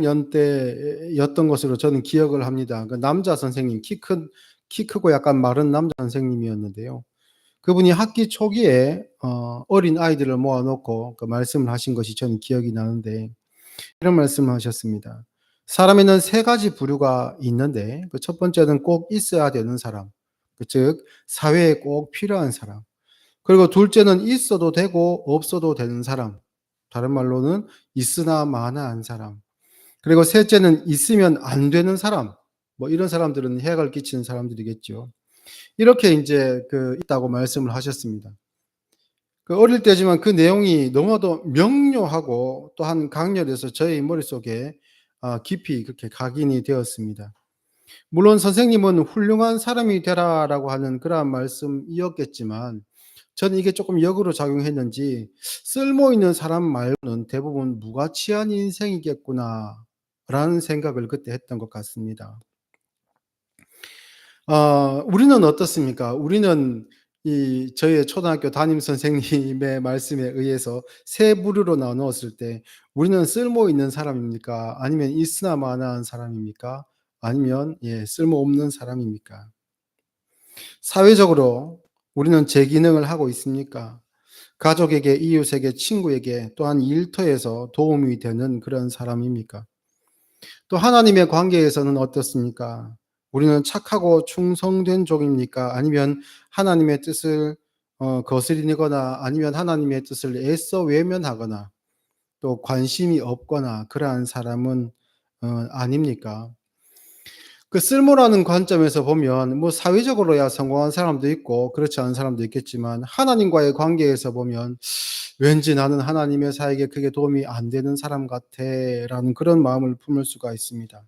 연대였던 것으로 저는 기억을 합니다. 그 남자 선생님, 키 크고 약간 마른 남자 선생님이었는데요. 그분이 학기 초기에 어린 아이들을 모아 놓고 그 말씀을 하신 것이 저는 기억이 나는데, 이런 말씀을 하셨습니다. 사람에는 세 가지 부류가 있는데, 그 첫 번째는 꼭 있어야 되는 사람, 즉 사회에 꼭 필요한 사람. 그리고 둘째는 있어도 되고 없어도 되는 사람, 다른 말로는 있으나 마나한 사람. 그리고 셋째는 있으면 안 되는 사람. 뭐 이런 사람들은 해악을 끼치는 사람들이겠죠. 이렇게 이제 있다고 말씀을 하셨습니다. 어릴 때지만 그 내용이 너무나도 명료하고 또한 강렬해서 저의 머릿속에 깊이 그렇게 각인이 되었습니다. 물론 선생님은 훌륭한 사람이 되라라고 하는 그러한 말씀이었겠지만, 저는 이게 조금 역으로 작용했는지 쓸모 있는 사람 말고는 대부분 무가치한 인생이겠구나라는 생각을 그때 했던 것 같습니다. 우리는 어떻습니까? 우리는 저희의 초등학교 담임 선생님의 말씀에 의해서 세 부류로 나누었을 때, 우리는 쓸모 있는 사람입니까? 아니면 있으나 마나한 사람입니까? 아니면 쓸모없는 사람입니까? 사회적으로 우리는 제 기능을 하고 있습니까? 가족에게, 이웃에게, 친구에게, 또한 일터에서 도움이 되는 그런 사람입니까? 또 하나님의 관계에서는 어떻습니까? 우리는 착하고 충성된 종입니까? 아니면 하나님의 뜻을 거스리거나, 아니면 하나님의 뜻을 애써 외면하거나, 또 관심이 없거나 그러한 사람은 아닙니까? 그 쓸모라는 관점에서 보면 뭐 사회적으로야 성공한 사람도 있고 그렇지 않은 사람도 있겠지만, 하나님과의 관계에서 보면 왠지 나는 하나님의 사역에 크게 도움이 안 되는 사람 같아라는 그런 마음을 품을 수가 있습니다.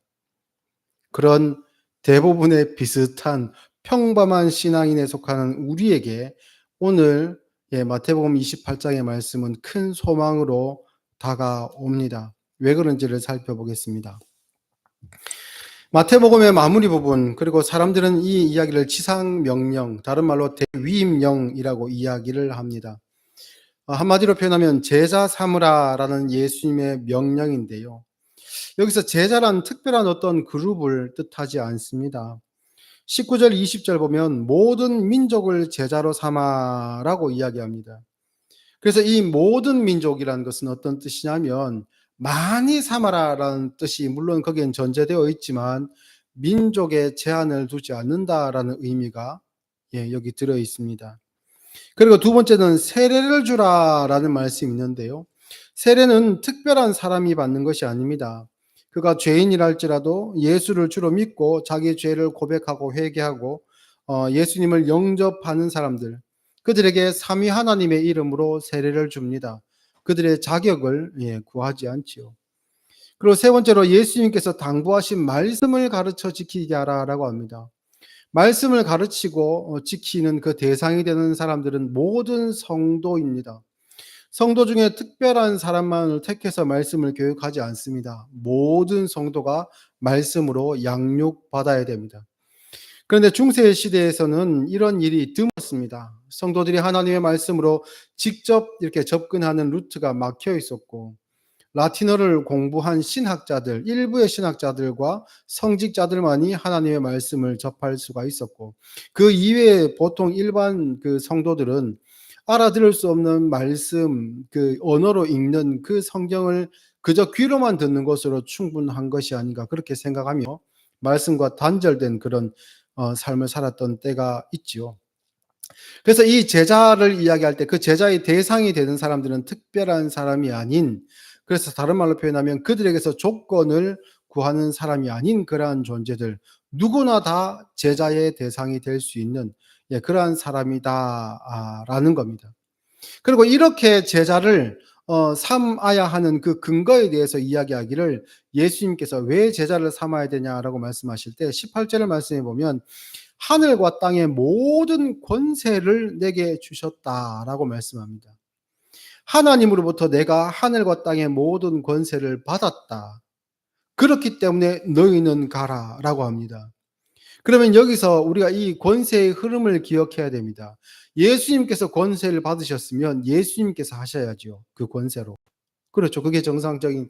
그런 대부분의 비슷한 평범한 신앙인에 속하는 우리에게 오늘 마태복음 28장의 말씀은 큰 소망으로 다가옵니다. 왜 그런지를 살펴보겠습니다. 마태복음의 마무리 부분, 그리고 사람들은 이 이야기를 지상명령, 다른 말로 대위임령이라고 이야기를 합니다. 한마디로 표현하면 제자 삼으라라는 예수님의 명령인데요. 여기서 제자란 특별한 어떤 그룹을 뜻하지 않습니다. 19절, 20절 보면 모든 민족을 제자로 삼아라고 이야기합니다. 그래서 이 모든 민족이라는 것은 어떤 뜻이냐면, 많이 삼아라라는 뜻이 물론 거기엔 전제되어 있지만 민족에 제한을 두지 않는다라는 의미가 여기 들어 있습니다. 그리고 두 번째는 세례를 주라라는 말씀이 있는데요. 세례는 특별한 사람이 받는 것이 아닙니다. 그가 죄인이랄지라도 예수를 주로 믿고 자기 죄를 고백하고 회개하고 예수님을 영접하는 사람들, 그들에게 삼위 하나님의 이름으로 세례를 줍니다. 그들의 자격을 구하지 않지요. 그리고 세 번째로 예수님께서 당부하신 말씀을 가르쳐 지키게 하라라고 합니다. 말씀을 가르치고 지키는 그 대상이 되는 사람들은 모든 성도입니다. 성도 중에 특별한 사람만을 택해서 말씀을 교육하지 않습니다. 모든 성도가 말씀으로 양육받아야 됩니다. 그런데 중세 시대에서는 이런 일이 드물었습니다. 성도들이 하나님의 말씀으로 직접 이렇게 접근하는 루트가 막혀 있었고, 라틴어를 공부한 신학자들, 일부의 신학자들과 성직자들만이 하나님의 말씀을 접할 수가 있었고, 그 이외에 보통 일반 그 성도들은 알아들을 수 없는 말씀, 그 언어로 읽는 그 성경을 그저 귀로만 듣는 것으로 충분한 것이 아닌가, 그렇게 생각하며 말씀과 단절된 그런 삶을 살았던 때가 있지요. 그래서 이 제자를 이야기할 때 그 제자의 대상이 되는 사람들은 특별한 사람이 아닌, 그래서 다른 말로 표현하면 그들에게서 조건을 구하는 사람이 아닌 그러한 존재들, 누구나 다 제자의 대상이 될 수 있는 그러한 사람이다라는 겁니다. 그리고 이렇게 제자를 삼아야 하는 그 근거에 대해서 이야기하기를, 예수님께서 왜 제자를 삼아야 되냐라고 말씀하실 때 18절을 말씀해 보면 하늘과 땅의 모든 권세를 내게 주셨다라고 말씀합니다. 하나님으로부터 내가 하늘과 땅의 모든 권세를 받았다. 그렇기 때문에 너희는 가라라고 합니다. 그러면 여기서 우리가 이 권세의 흐름을 기억해야 됩니다. 예수님께서 권세를 받으셨으면 예수님께서 하셔야죠. 그 권세로. 그렇죠. 그게 정상적인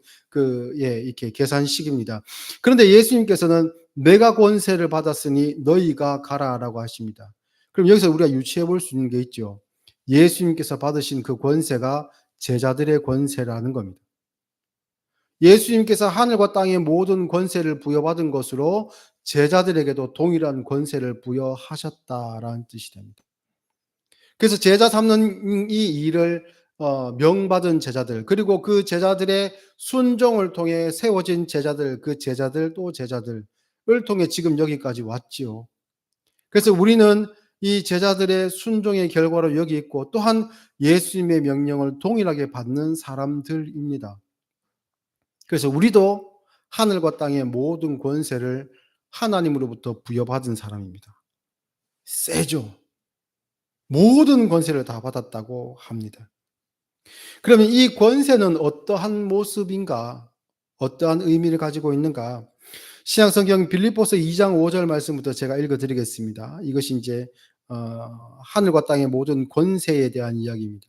이렇게 계산식입니다. 그런데 예수님께서는 "내가 권세를 받았으니 너희가 가라."라고 하십니다. 그럼 여기서 우리가 유추해 볼 수 있는 게 있죠. 예수님께서 받으신 그 권세가 제자들의 권세라는 겁니다. 예수님께서 하늘과 땅의 모든 권세를 부여받은 것으로 제자들에게도 동일한 권세를 부여하셨다라는 뜻이 됩니다. 그래서 제자 삼는 이 일을 명받은 제자들, 그리고 그 제자들의 순종을 통해 세워진 제자들, 그 제자들 또 제자들을 통해 지금 여기까지 왔지요. 그래서 우리는 이 제자들의 순종의 결과로 여기 있고, 또한 예수님의 명령을 동일하게 받는 사람들입니다. 그래서 우리도 하늘과 땅의 모든 권세를 하나님으로부터 부여받은 사람입니다. 세죠. 모든 권세를 다 받았다고 합니다. 그러면 이 권세는 어떠한 모습인가? 어떠한 의미를 가지고 있는가? 신약성경 빌립보서 2장 5절 말씀부터 제가 읽어 드리겠습니다. 이것이 이제 하늘과 땅의 모든 권세에 대한 이야기입니다.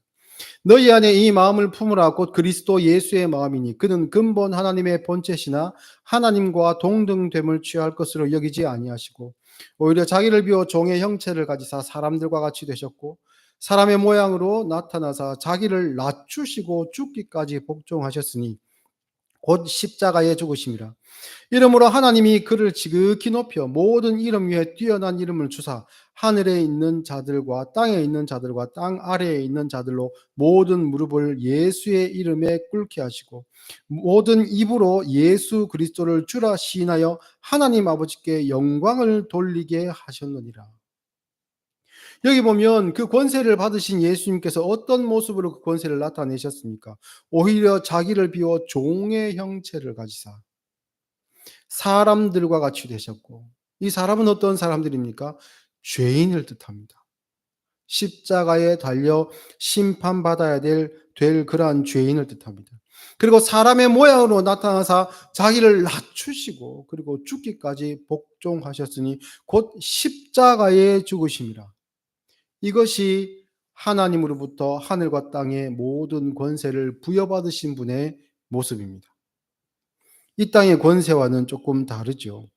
너희 안에 이 마음을 품으라. 곧 그리스도 예수의 마음이니 그는 근본 하나님의 본체시나 하나님과 동등됨을 취할 것으로 여기지 아니하시고 오히려 자기를 비워 종의 형체를 가지사 사람들과 같이 되셨고 사람의 모양으로 나타나사 자기를 낮추시고 죽기까지 복종하셨으니 곧 십자가에 죽으심이라. 이러므로 하나님이 그를 지극히 높여 모든 이름 위에 뛰어난 이름을 주사 하늘에 있는 자들과 땅에 있는 자들과 땅 아래에 있는 자들로 모든 무릎을 예수의 이름에 꿇게 하시고 모든 입으로 예수 그리스도를 주라 시인하여 하나님 아버지께 영광을 돌리게 하셨느니라. 여기 보면 그 권세를 받으신 예수님께서 어떤 모습으로 그 권세를 나타내셨습니까? 오히려 자기를 비워 종의 형체를 가지사 사람들과 같이 되셨고, 이 사람은 어떤 사람들입니까? 죄인을 뜻합니다. 십자가에 달려 심판받아야 될 그러한 죄인을 뜻합니다. 그리고 사람의 모양으로 나타나사 자기를 낮추시고 그리고 죽기까지 복종하셨으니 곧 십자가에 죽으심이라. 이것이 하나님으로부터 하늘과 땅의 모든 권세를 부여받으신 분의 모습입니다. 이 땅의 권세와는 조금 다르죠.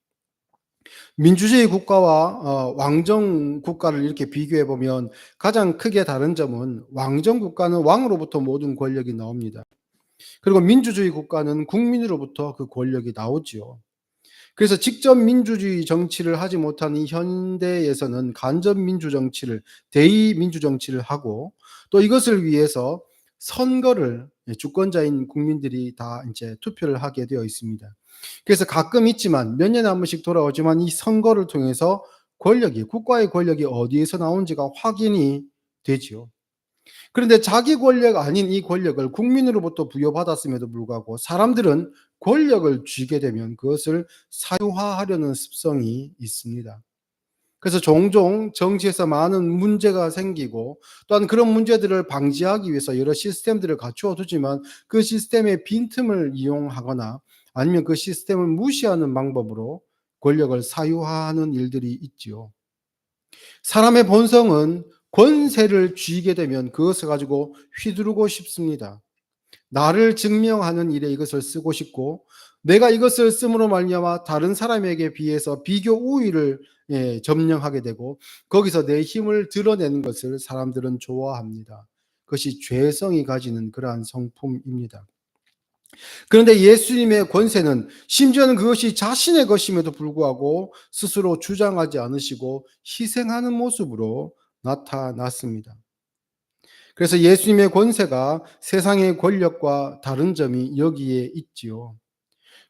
민주주의 국가와 왕정 국가를 이렇게 비교해 보면 가장 크게 다른 점은 왕정 국가는 왕으로부터 모든 권력이 나옵니다. 그리고 민주주의 국가는 국민으로부터 그 권력이 나오지요. 그래서 직접 민주주의 정치를 하지 못한 이 현대에서는 간접 민주 정치를, 대의 민주 정치를 하고 또 이것을 위해서 선거를 주권자인 국민들이 다 이제 투표를 하게 되어 있습니다. 그래서 가끔 있지만 몇 년에 한 번씩 돌아오지만 이 선거를 통해서 국가의 권력이 어디에서 나온지가 확인이 되지요. 그런데 자기 권력 아닌 이 권력을 국민으로부터 부여받았음에도 불구하고 사람들은 권력을 쥐게 되면 그것을 사유화하려는 습성이 있습니다. 그래서 종종 정치에서 많은 문제가 생기고 또한 그런 문제들을 방지하기 위해서 여러 시스템들을 갖추어 두지만 그 시스템의 빈틈을 이용하거나 아니면 그 시스템을 무시하는 방법으로 권력을 사유화하는 일들이 있지요. 사람의 본성은 권세를 쥐게 되면 그것을 가지고 휘두르고 싶습니다. 나를 증명하는 일에 이것을 쓰고 싶고 내가 이것을 씀으로 말미암아 다른 사람에게 비해서 비교 우위를 점령하게 되고 거기서 내 힘을 드러내는 것을 사람들은 좋아합니다. 그것이 죄성이 가지는 그러한 성품입니다. 그런데 예수님의 권세는 심지어는 그것이 자신의 것임에도 불구하고 스스로 주장하지 않으시고 희생하는 모습으로 나타났습니다. 그래서 예수님의 권세가 세상의 권력과 다른 점이 여기에 있지요.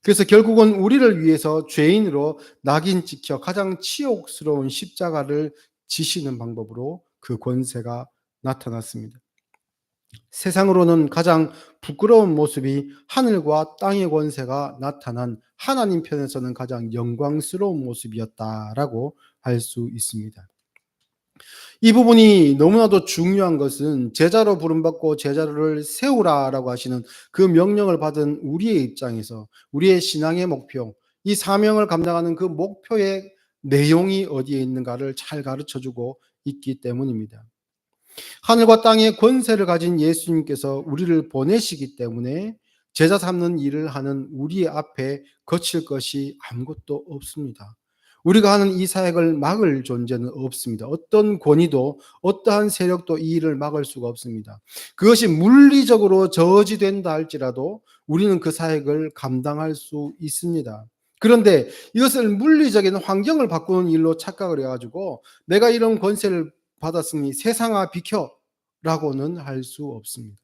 그래서 결국은 우리를 위해서 죄인으로 낙인 찍혀 가장 치욕스러운 십자가를 지시는 방법으로 그 권세가 나타났습니다. 세상으로는 가장 부끄러운 모습이 하늘과 땅의 권세가 나타난 하나님 편에서는 가장 영광스러운 모습이었다라고 할 수 있습니다. 이 부분이 너무나도 중요한 것은 제자로 부름받고 제자를 세우라라고 하시는 그 명령을 받은 우리의 입장에서 우리의 신앙의 목표, 이 사명을 감당하는 그 목표의 내용이 어디에 있는가를 잘 가르쳐주고 있기 때문입니다. 하늘과 땅의 권세를 가진 예수님께서 우리를 보내시기 때문에 제자 삼는 일을 하는 우리 앞에 거칠 것이 아무것도 없습니다. 우리가 하는 이 사역을 막을 존재는 없습니다. 어떤 권위도 어떠한 세력도 이 일을 막을 수가 없습니다. 그것이 물리적으로 저지된다 할지라도 우리는 그 사역을 감당할 수 있습니다. 그런데 이것을 물리적인 환경을 바꾸는 일로 착각을 해가지고 내가 이런 권세를 받았으니 세상아 비켜 라고는 할 수 없습니다.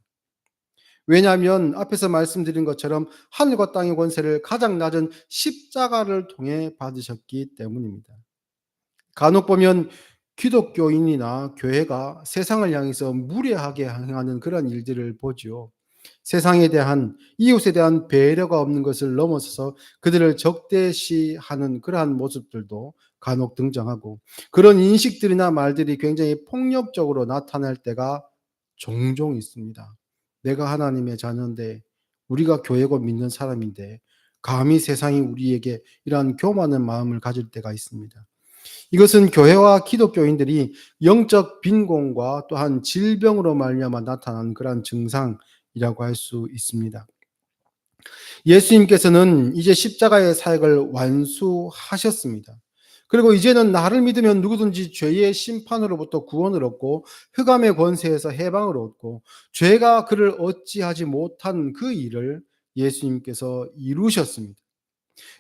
왜냐하면 앞에서 말씀드린 것처럼 하늘과 땅의 권세를 가장 낮은 십자가를 통해 받으셨기 때문입니다. 간혹 보면 기독교인이나 교회가 세상을 향해서 무례하게 행하는 그런 일들을 보지요. 세상에 대한, 이웃에 대한 배려가 없는 것을 넘어서서 그들을 적대시하는 그러한 모습들도 간혹 등장하고, 그런 인식들이나 말들이 굉장히 폭력적으로 나타날 때가 종종 있습니다. 내가 하나님의 자녀인데, 우리가 교회고 믿는 사람인데 감히 세상이 우리에게 이러한 교만한 마음을 가질 때가 있습니다. 이것은 교회와 기독교인들이 영적 빈곤과 또한 질병으로 말미암아 나타나는 그러한 증상이라고 할 수 있습니다. 예수님께서는 이제 십자가의 사역을 완수하셨습니다. 그리고 이제는 나를 믿으면 누구든지 죄의 심판으로부터 구원을 얻고 흑암의 권세에서 해방을 얻고 죄가 그를 어찌하지 못한 그 일을 예수님께서 이루셨습니다.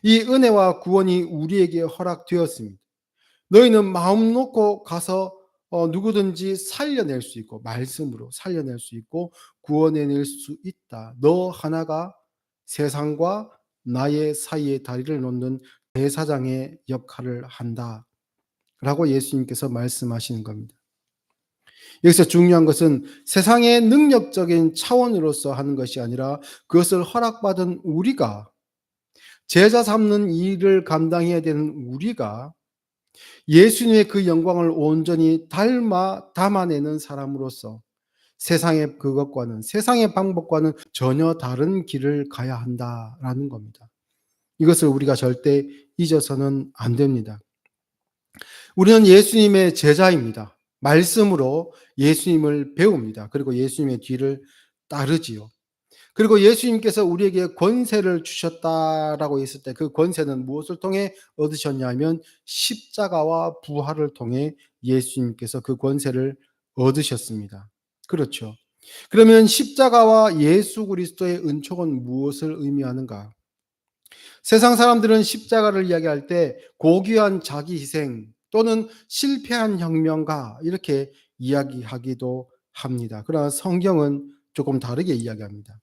이 은혜와 구원이 우리에게 허락되었습니다. 너희는 마음 놓고 가서 누구든지 살려낼 수 있고, 말씀으로 살려낼 수 있고 구원해낼 수 있다. 너 하나가 세상과 나의 사이에 다리를 놓는 대사장의 역할을 한다 라고 예수님께서 말씀하시는 겁니다. 여기서 중요한 것은 세상의 능력적인 차원으로서 하는 것이 아니라 그것을 허락받은 우리가, 제자 삼는 일을 감당해야 되는 우리가 예수님의 그 영광을 온전히 담아내는 사람으로서 세상의 그것과는, 세상의 방법과는 전혀 다른 길을 가야 한다라는 겁니다. 이것을 우리가 절대 잊어서는 안 됩니다. 우리는 예수님의 제자입니다. 말씀으로 예수님을 배웁니다. 그리고 예수님의 뒤를 따르지요. 그리고 예수님께서 우리에게 권세를 주셨다라고 했을 때 그 권세는 무엇을 통해 얻으셨냐면 십자가와 부활을 통해 예수님께서 그 권세를 얻으셨습니다. 그렇죠. 그러면 십자가와 예수 그리스도의 은총은 무엇을 의미하는가? 세상 사람들은 십자가를 이야기할 때 고귀한 자기 희생 또는 실패한 혁명가 이렇게 이야기하기도 합니다. 그러나 성경은 조금 다르게 이야기합니다.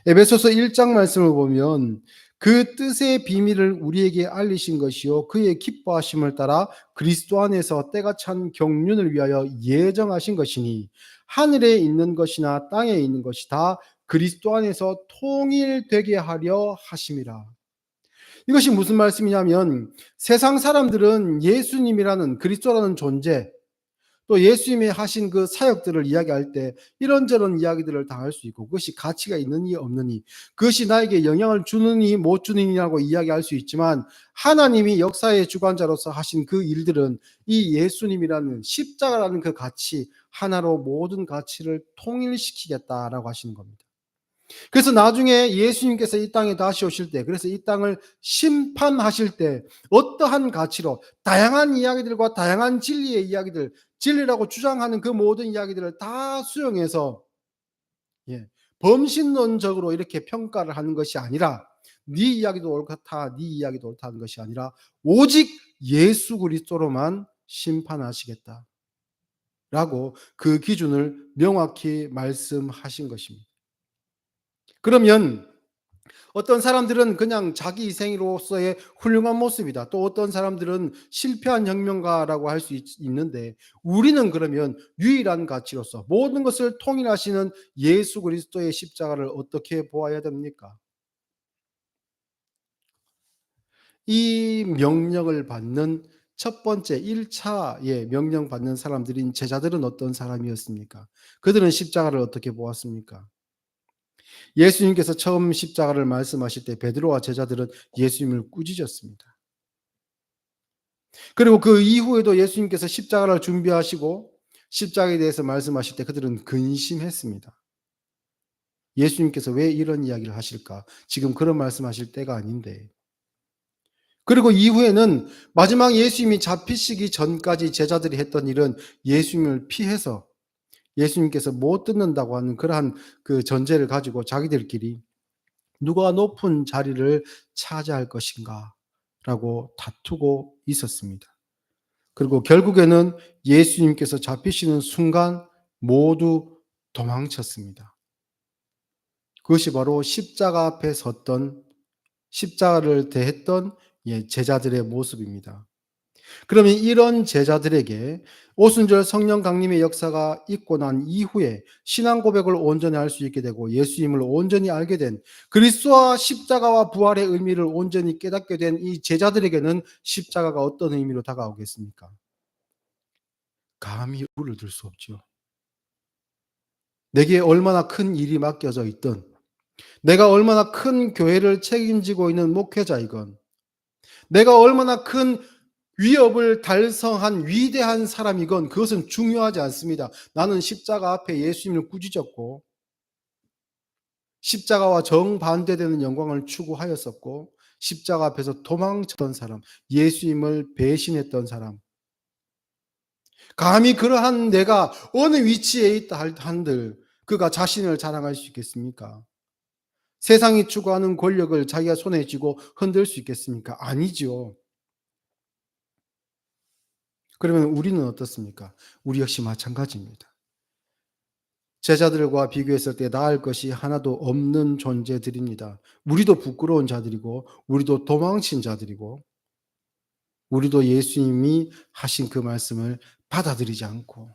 에베소서 1장 말씀을 보면 그 뜻의 비밀을 우리에게 알리신 것이요 그의 기뻐하심을 따라 그리스도 안에서 때가 찬 경륜을 위하여 예정하신 것이니 하늘에 있는 것이나 땅에 있는 것이 다 그리스도 안에서 통일되게 하려 하심이라. 이것이 무슨 말씀이냐면 세상 사람들은 예수님이라는 그리스도라는 존재, 또 예수님이 하신 그 사역들을 이야기할 때 이런저런 이야기들을 다 할 수 있고 그것이 가치가 있느니 없느니, 그것이 나에게 영향을 주느니 못 주느니라고 이야기할 수 있지만 하나님이 역사의 주관자로서 하신 그 일들은 이 예수님이라는 십자가라는 그 가치 하나로 모든 가치를 통일시키겠다라고 하시는 겁니다. 그래서 나중에 예수님께서 이 땅에 다시 오실 때, 그래서 이 땅을 심판하실 때 어떠한 가치로 다양한 이야기들과 다양한 진리의 이야기들, 진리라고 주장하는 그 모든 이야기들을 다 수용해서 범신론적으로 이렇게 평가를 하는 것이 아니라 네 이야기도 옳다, 네 이야기도 옳다 하는 것이 아니라 오직 예수 그리스도로만 심판하시겠다라고 그 기준을 명확히 말씀하신 것입니다. 그러면 어떤 사람들은 그냥 자기 희생으로서의 훌륭한 모습이다. 또 어떤 사람들은 실패한 혁명가라고 할 수 있는데 우리는 그러면 유일한 가치로서 모든 것을 통일하시는 예수 그리스도의 십자가를 어떻게 보아야 됩니까? 이 명령을 받는 첫 번째 1차의 명령 받는 사람들인 제자들은 어떤 사람이었습니까? 그들은 십자가를 어떻게 보았습니까? 예수님께서 처음 십자가를 말씀하실 때 베드로와 제자들은 예수님을 꾸짖었습니다. 그리고 그 이후에도 예수님께서 십자가를 준비하시고 십자가에 대해서 말씀하실 때 그들은 근심했습니다. 예수님께서 왜 이런 이야기를 하실까? 지금 그런 말씀하실 때가 아닌데. 그리고 이후에는 마지막 예수님이 잡히시기 전까지 제자들이 했던 일은 예수님을 피해서 예수님께서 못 듣는다고 하는 그러한 그 전제를 가지고 자기들끼리 누가 높은 자리를 차지할 것인가 라고 다투고 있었습니다. 그리고 결국에는 예수님께서 잡히시는 순간 모두 도망쳤습니다. 그것이 바로 십자가 앞에 섰던 십자가를 대했던 제자들의 모습입니다. 그러면 이런 제자들에게 오순절 성령 강림의 역사가 있고 난 이후에 신앙 고백을 온전히 할 수 있게 되고 예수님을 온전히 알게 된 그리스도와 십자가와 부활의 의미를 온전히 깨닫게 된 이 제자들에게는 십자가가 어떤 의미로 다가오겠습니까? 감히 울을 들 수 없죠. 내게 얼마나 큰 일이 맡겨져 있든, 내가 얼마나 큰 교회를 책임지고 있는 목회자이건, 내가 얼마나 큰 위협을 달성한 위대한 사람이건 그것은 중요하지 않습니다. 나는 십자가 앞에 예수님을 꾸짖었고 십자가와 정반대되는 영광을 추구하였었고 십자가 앞에서 도망쳤던 사람, 예수님을 배신했던 사람, 감히 그러한 내가 어느 위치에 있다 한들 그가 자신을 자랑할 수 있겠습니까? 세상이 추구하는 권력을 자기가 손에 쥐고 흔들 수 있겠습니까? 아니죠. 그러면 우리는 어떻습니까? 우리 역시 마찬가지입니다. 제자들과 비교했을 때 나을 것이 하나도 없는 존재들입니다. 우리도 부끄러운 자들이고, 우리도 도망친 자들이고, 우리도 예수님이 하신 그 말씀을 받아들이지 않고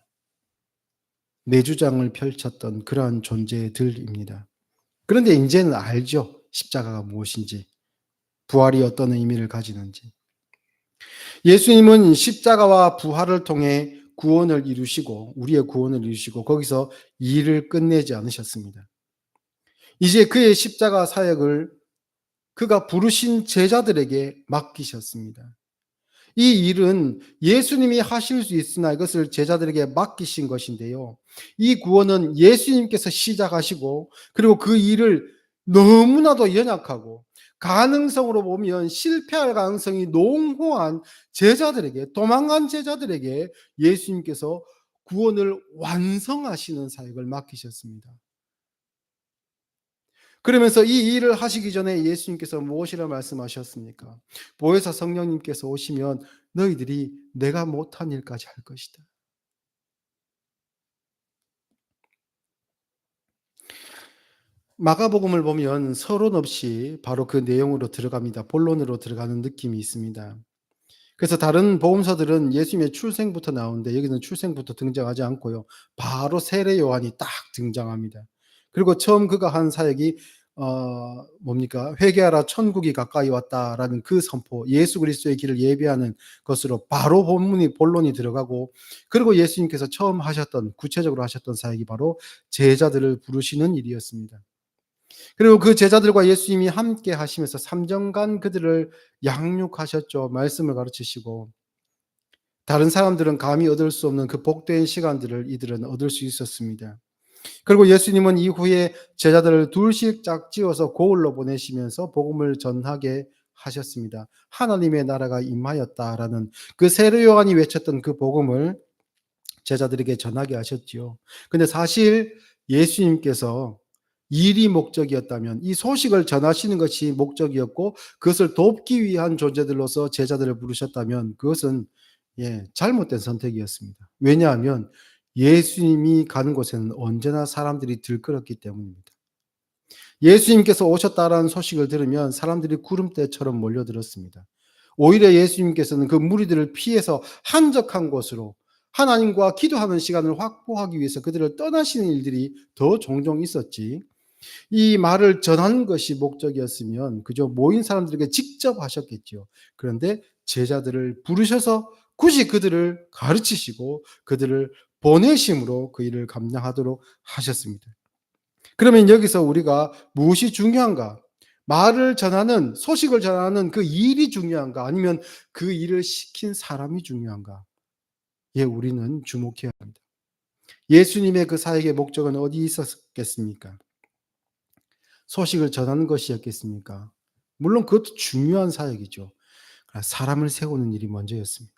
내 주장을 펼쳤던 그러한 존재들입니다. 그런데 이제는 알죠. 십자가가 무엇인지, 부활이 어떤 의미를 가지는지. 예수님은 십자가와 부활을 통해 구원을 이루시고, 우리의 구원을 이루시고, 거기서 일을 끝내지 않으셨습니다. 이제 그의 십자가 사역을 그가 부르신 제자들에게 맡기셨습니다. 이 일은 예수님이 하실 수 있으나 이것을 제자들에게 맡기신 것인데요. 이 구원은 예수님께서 시작하시고 그리고 그 일을 너무나도 연약하고 가능성으로 보면 실패할 가능성이 농후한 제자들에게, 도망간 제자들에게 예수님께서 구원을 완성하시는 사역을 맡기셨습니다. 그러면서 이 일을 하시기 전에 예수님께서 무엇이라 말씀하셨습니까? 보혜사 성령님께서 오시면 너희들이 내가 못한 일까지 할 것이다. 마가복음을 보면 서론 없이 바로 그 내용으로 들어갑니다. 본론으로 들어가는 느낌이 있습니다. 그래서 다른 복음서들은 예수님의 출생부터 나오는데 여기는 출생부터 등장하지 않고요. 바로 세례 요한이 딱 등장합니다. 그리고 처음 그가 한 사역이 뭡니까? 회개하라 천국이 가까이 왔다라는 그 선포, 예수 그리스도의 길을 예비하는 것으로 바로 본론이 들어가고 그리고 예수님께서 처음 하셨던 구체적으로 하셨던 사역이 바로 제자들을 부르시는 일이었습니다. 그리고 그 제자들과 예수님이 함께 하시면서 3년간 그들을 양육하셨죠. 말씀을 가르치시고 다른 사람들은 감히 얻을 수 없는 그 복된 시간들을 이들은 얻을 수 있었습니다. 그리고 예수님은 이후에 제자들을 둘씩 짝지어서 고을로 보내시면서 복음을 전하게 하셨습니다. 하나님의 나라가 임하였다라는 그 세례 요한이 외쳤던 그 복음을 제자들에게 전하게 하셨지요. 근데 사실 예수님께서 일이 목적이었다면 이 소식을 전하시는 것이 목적이었고 그것을 돕기 위한 존재들로서 제자들을 부르셨다면 그것은 잘못된 선택이었습니다. 왜냐하면 예수님이 가는 곳에는 언제나 사람들이 들끓었기 때문입니다. 예수님께서 오셨다라는 소식을 들으면 사람들이 구름대처럼 몰려들었습니다. 오히려 예수님께서는 그 무리들을 피해서 한적한 곳으로 하나님과 기도하는 시간을 확보하기 위해서 그들을 떠나시는 일들이 더 종종 있었지. 이 말을 전하는 것이 목적이었으면 그저 모인 사람들에게 직접 하셨겠죠. 그런데 제자들을 부르셔서 굳이 그들을 가르치시고 그들을 보내심으로 그 일을 감당하도록 하셨습니다. 그러면 여기서 우리가 무엇이 중요한가? 말을 전하는, 소식을 전하는 그 일이 중요한가? 아니면 그 일을 시킨 사람이 중요한가? 우리는 주목해야 합니다. 예수님의 그 사역의 목적은 어디 있었겠습니까? 소식을 전하는 것이었겠습니까? 물론 그것도 중요한 사역이죠. 그러나 사람을 세우는 일이 먼저였습니다.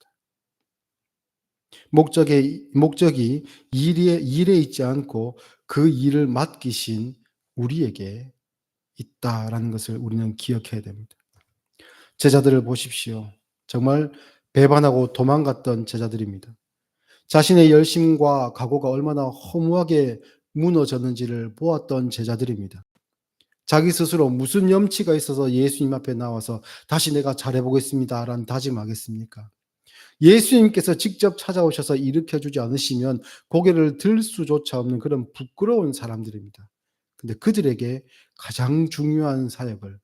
목적이 일에 있지 않고 그 일을 맡기신 우리에게 있다라는 것을 우리는 기억해야 됩니다. 제자들을 보십시오. 정말 배반하고 도망갔던 제자들입니다. 자신의 열심과 각오가 얼마나 허무하게 무너졌는지를 보았던 제자들입니다. 자기 스스로 무슨 염치가 있어서 예수님 앞에 나와서 다시 내가 잘해보겠습니다라는 다짐하겠습니까? 예수님께서 직접 찾아오셔서 일으켜 주지 않으시면 고개를 들 수조차 없는 그런 부끄러운 사람들입니다. 근데 그들에게 가장 중요한 사역을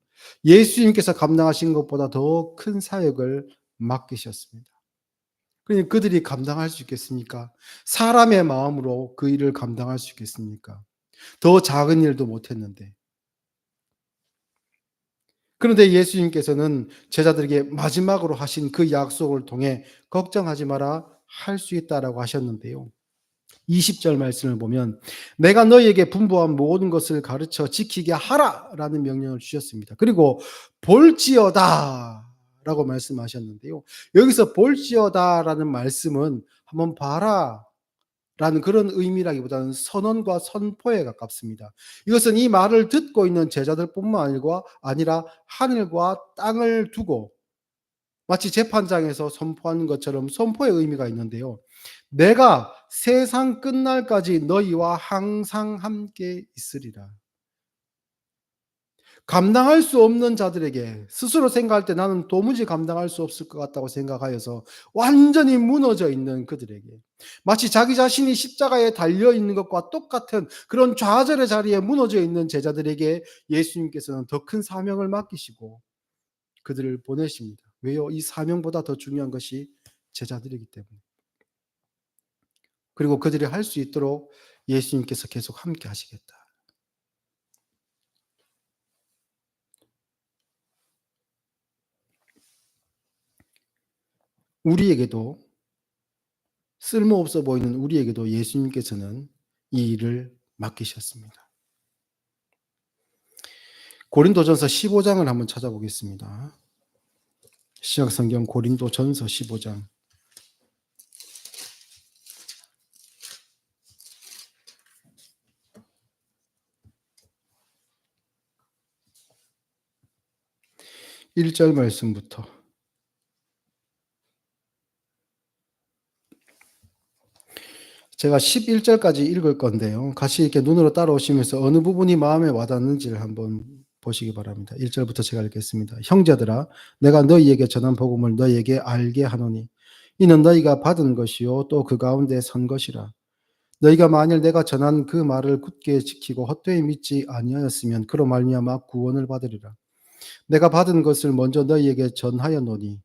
예수님께서 감당하신 것보다 더 큰 사역을 맡기셨습니다. 그러니 그들이 감당할 수 있겠습니까? 사람의 마음으로 그 일을 감당할 수 있겠습니까? 더 작은 일도 못했는데. 그런데 예수님께서는 제자들에게 마지막으로 하신 그 약속을 통해 걱정하지 마라 할 수 있다라고 하셨는데요. 20절 말씀을 보면 내가 너희에게 분부한 모든 것을 가르쳐 지키게 하라라는 명령을 주셨습니다. 그리고 볼지어다라고 말씀하셨는데요. 여기서 볼지어다라는 말씀은 한번 봐라 라는 그런 의미라기보다는 선언과 선포에 가깝습니다. 이것은 이 말을 듣고 있는 제자들뿐만 아니라 하늘과 땅을 두고 마치 재판장에서 선포하는 것처럼 선포의 의미가 있는데요. 내가 세상 끝날까지 너희와 항상 함께 있으리라. 감당할 수 없는 자들에게 스스로 생각할 때 나는 도무지 감당할 수 없을 것 같다고 생각하여서 완전히 무너져 있는 그들에게 마치 자기 자신이 십자가에 달려 있는 것과 똑같은 그런 좌절의 자리에 무너져 있는 제자들에게 예수님께서는 더 큰 사명을 맡기시고 그들을 보내십니다. 왜요? 이 사명보다 더 중요한 것이 제자들이기 때문에. 그리고 그들이 할 수 있도록 예수님께서 계속 함께 하시겠다. 우리에게도 쓸모없어 보이는 우리에게도 예수님께서는 이 일을 맡기셨습니다. 고린도전서 15장을 한번 찾아보겠습니다. 신약성경 고린도전서 15장. 1절 말씀부터 제가 11절까지 읽을 건데요. 같이 이렇게 눈으로 따라오시면서 어느 부분이 마음에 와닿는지를 한번 보시기 바랍니다. 1절부터 제가 읽겠습니다. 형제들아 내가 너희에게 전한 복음을 너희에게 알게 하노니 이는 너희가 받은 것이요 또 그 가운데 선 것이라. 너희가 만일 내가 전한 그 말을 굳게 지키고 헛되이 믿지 아니하였으면 그로 말미암아 구원을 받으리라. 내가 받은 것을 먼저 너희에게 전하였노니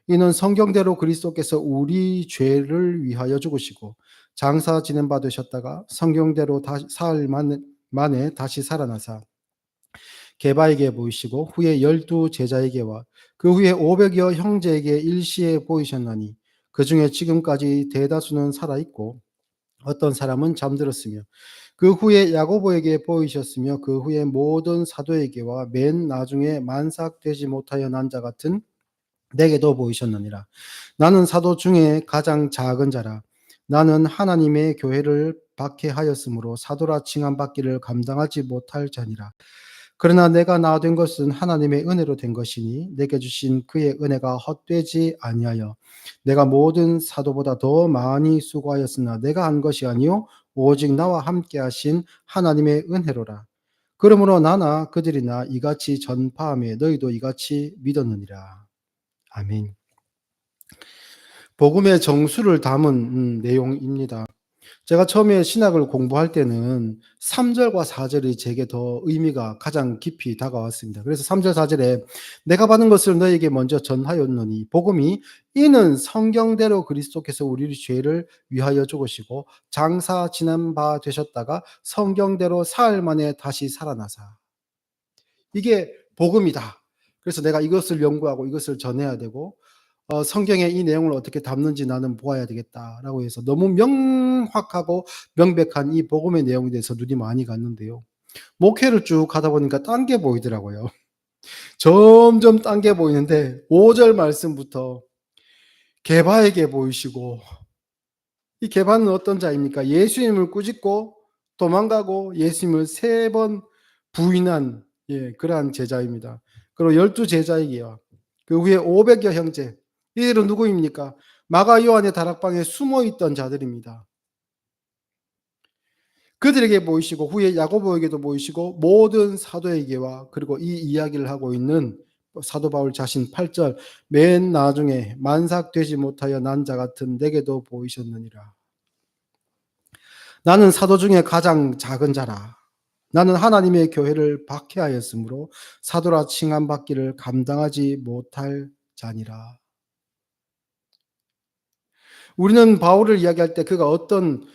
이는 성경대로 그리스도께서 우리 죄를 위하여 죽으시고 장사 지낸 바 되셨다가 성경대로 사흘 만에 다시 살아나사 게바에게 보이시고 후에 12 제자에게와 그 후에 500여 형제에게 일시에 보이셨나니 그 중에 지금까지 대다수는 살아있고 어떤 사람은 잠들었으며 그 후에 야고보에게 보이셨으며 그 후에 모든 사도에게와 맨 나중에 만삭되지 못하여 난 자 같은 내게도 보이셨느니라. 나는 사도 중에 가장 작은 자라. 나는 하나님의 교회를 박해하였으므로 사도라 칭함받기를 감당하지 못할 자니라. 그러나 내가 나 된 것은 하나님의 은혜로 된 것이니 내게 주신 그의 은혜가 헛되지 아니하여 내가 모든 사도보다 더 많이 수고하였으나 내가 한 것이 아니요 오직 나와 함께 하신 하나님의 은혜로라. 그러므로 나나 그들이나 이같이 전파하며 너희도 이같이 믿었느니라. 아멘. 복음의 정수를 담은 내용입니다. 제가 처음에 신학을 공부할 때는 3절과 4절이 제게 더 의미가 가장 깊이 다가왔습니다. 그래서 3절, 4절에 내가 받은 것을 너에게 먼저 전하였노니 복음이 이는 성경대로 그리스도께서 우리 죄를 위하여 죽으시고 장사 지난 바 되셨다가 성경대로 사흘 만에 다시 살아나사. 이게 복음이다. 그래서 내가 이것을 연구하고 이것을 전해야 되고 성경에 이 내용을 어떻게 담는지 나는 보아야 되겠다라고 해서 너무 명확하고 명백한 이 복음의 내용에 대해서 눈이 많이 갔는데요. 목회를 쭉 하다 보니까 딴 게 보이더라고요. 점점 딴 게 보이는데 5절 말씀부터 게바에게 보이시고, 이 게바는 어떤 자입니까? 예수님을 꾸짖고 도망가고 예수님을 3번 부인한, 그러한 제자입니다. 그리고 12 제자이기와 그 후에 500여 형제, 이들은 누구입니까? 마가 요한의 다락방에 숨어 있던 자들입니다. 그들에게 보이시고 후에 야고보에게도 보이시고 모든 사도에게와, 그리고 이 이야기를 하고 있는 사도 바울 자신 8절, 맨 나중에 만삭되지 못하여 난 자 같은 내게도 보이셨느니라. 나는 사도 중에 가장 작은 자라. 나는 하나님의 교회를 박해하였으므로 사도라 칭함받기를 감당하지 못할 자니라. 우리는 바울을 이야기할 때 그가 어떤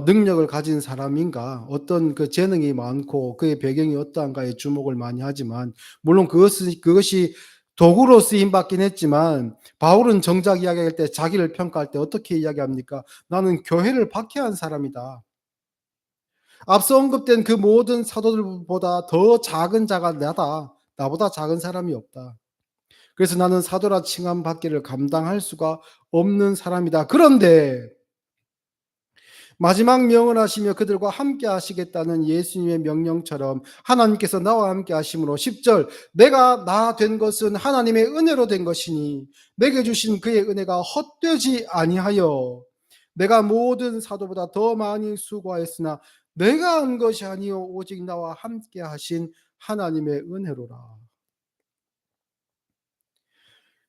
능력을 가진 사람인가, 어떤 그 재능이 많고 그의 배경이 어떠한가에 주목을 많이 하지만, 물론 그것이 도구로 쓰임 받긴 했지만, 바울은 정작 이야기할 때, 자기를 평가할 때 어떻게 이야기합니까? 나는 교회를 박해한 사람이다. 앞서 언급된 그 모든 사도들보다 더 작은 자가 나다. 나보다 작은 사람이 없다. 그래서 나는 사도라 칭함 받기를 감당할 수가 없는 사람이다. 그런데 마지막 명언하시며 그들과 함께 하시겠다는 예수님의 명령처럼 하나님께서 나와 함께 하심으로 10절, 내가 나 된 것은 하나님의 은혜로 된 것이니 내게 주신 그의 은혜가 헛되지 아니하여 내가 모든 사도보다 더 많이 수고하였으나 내가 한 것이 아니요 오직 나와 함께 하신 하나님의 은혜로라.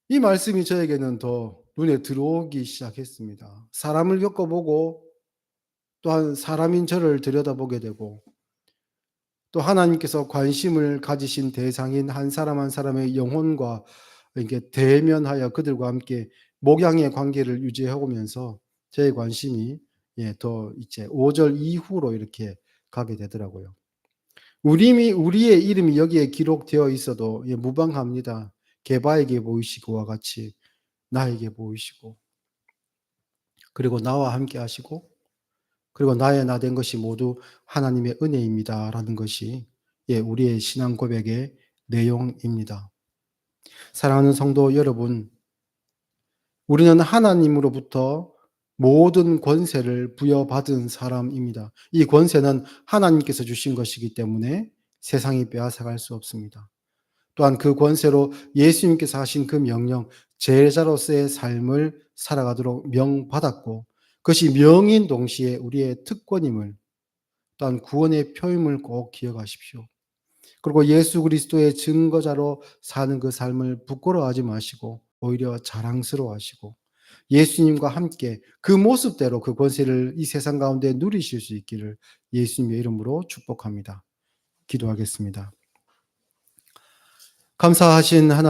이 말씀이 저에게는 더 눈에 들어오기 시작했습니다. 사람을 겪어보고, 또한 사람인 저를 들여다보게 되고, 또 하나님께서 관심을 가지신 대상인 한 사람 한 사람의 영혼과 이렇게 대면하여 그들과 함께 목양의 관계를 유지해 오면서 제 관심이, 더 이제 5절 이후로 이렇게 가게 되더라고요. 우리의 이름이 여기에 기록되어 있어도 무방합니다. 게바에게 보이시고와 같이 나에게 보이시고, 그리고 나와 함께 하시고, 그리고 나의 나 된 것이 모두 하나님의 은혜입니다라는 것이, 우리의 신앙 고백의 내용입니다. 사랑하는 성도 여러분, 우리는 하나님으로부터 모든 권세를 부여받은 사람입니다. 이 권세는 하나님께서 주신 것이기 때문에 세상이 빼앗아갈 수 없습니다. 또한 그 권세로 예수님께서 하신 그 명령, 제자로서의 삶을 살아가도록 명받았고, 그것이 명인 동시에 우리의 특권임을, 또한 구원의 표임을 꼭 기억하십시오. 그리고 예수 그리스도의 증거자로 사는 그 삶을 부끄러워하지 마시고 오히려 자랑스러워하시고 예수님과 함께 그 모습대로 그 권세를 이 세상 가운데 누리실 수 있기를 예수님의 이름으로 축복합니다. 기도하겠습니다. 감사하신 하나님,